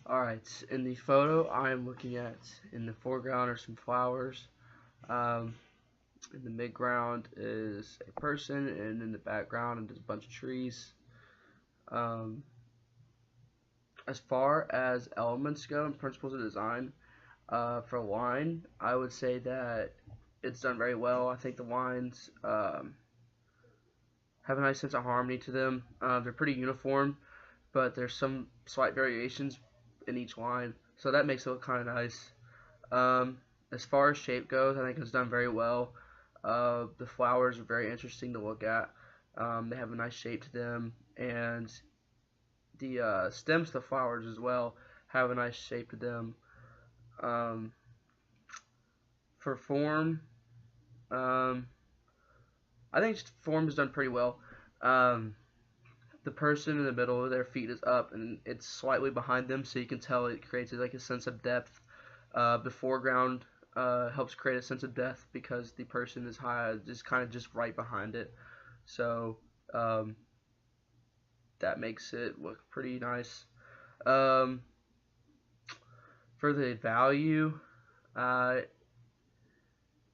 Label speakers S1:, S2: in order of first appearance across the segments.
S1: Alright, in the photo I'm looking at, in the foreground are some flowers. Um, in the midground is a person, and in the background is a bunch of trees. Um, as far as elements go and principles of design, for wine, I would say that it's done very well. I think the wines have a nice sense of harmony to them. They're pretty uniform, but there's some slight variations in each line, so that makes it look kind of nice. As far as shape goes, I think it's done very well. The flowers are very interesting to look at. They have a nice shape to them, and the stems of the flowers as well have a nice shape to them. Um, for form, um, I think form is done pretty well. Um, the person in the middle, their feet is up and it's slightly behind them, so you can tell it creates like a sense of depth. The foreground helps create a sense of depth because the person is high, just kind of just right behind it. So that makes it look pretty nice. Um, for the value, uh,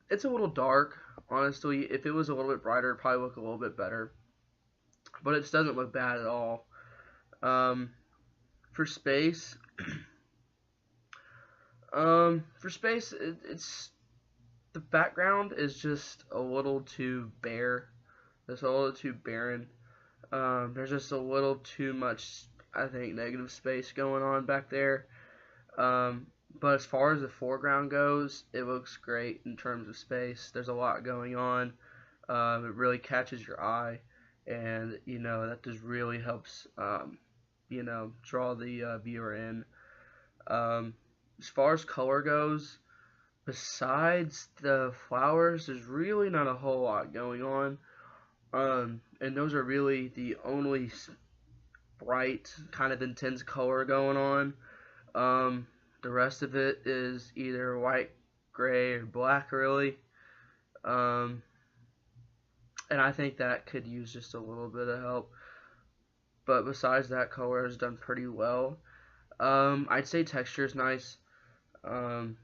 S1: it's a little dark. Honestly, if it was a little bit brighter, it'd probably look a little bit better. But it doesn't look bad at all. Um, for space, it's the background is just a little too bare. It's a little too barren. There's just a little too much, I think, negative space going on back there. But as far as the foreground goes, it looks great in terms of space. There's a lot going on. It really catches your eye, and that just really helps draw the viewer in. As far as color goes, besides the flowers, there's really not a whole lot going on. And those are really the only bright, kind of intense color going on. The rest of it is either white, gray, or black, really. Um, and I think that could use just a little bit of help. But besides that, color is done pretty well. I'd say texture is nice. Um,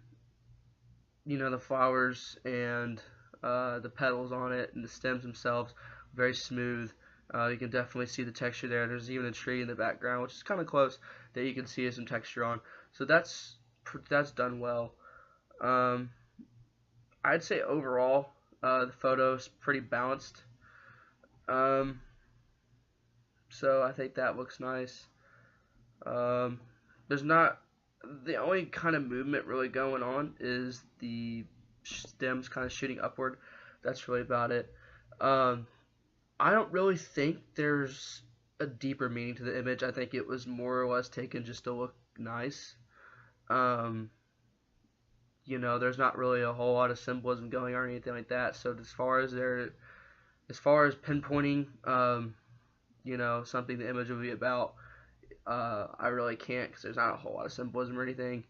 S1: the flowers and the petals on it and the stems themselves, very smooth. You can definitely see the texture there. There's even a tree in the background, which is kind of close, that you can see some texture on. So that's done well. I'd say overall, the photo's pretty balanced. So I think that looks nice. There's not the only kind of movement really going on is the stems kind of shooting upward. That's really about it. I don't really think there's a deeper meaning to the image. I think it was more or less taken just to look nice. There's not really a whole lot of symbolism going on or anything like that. So as far as pinpointing, something the image will be about, I really can't because there's not a whole lot of symbolism or anything.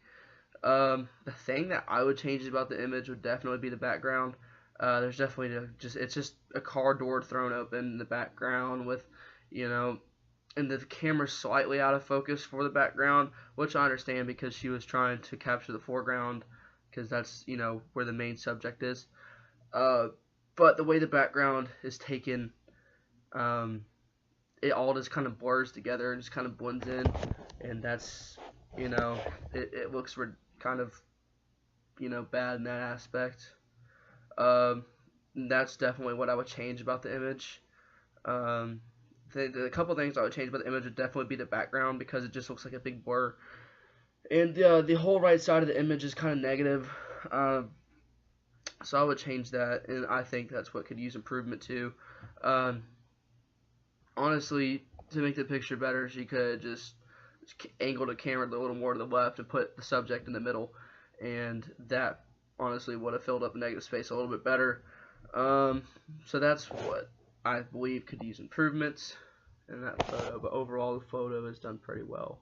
S1: The thing that I would change about the image would definitely be the background. There's definitely it's just a car door thrown open in the background with, and the camera's slightly out of focus for the background, which I understand because she was trying to capture the foreground because that's, where the main subject is. But the way the background is taken, it all just kind of blurs together and just kind of blends in, and that's, it looks kind of, bad in that aspect. That's definitely what I would change about the image. The couple things I would change about the image would definitely be the background because it just looks like a big blur, and the whole right side of the image is kind of negative. So I would change that, and I think that's what could use improvement too. Honestly, to make the picture better, she could just angle the camera a little more to the left and put the subject in the middle, and that honestly would have filled up the negative space a little bit better. So that's what I believe could use improvements in that photo, but overall the photo is done pretty well.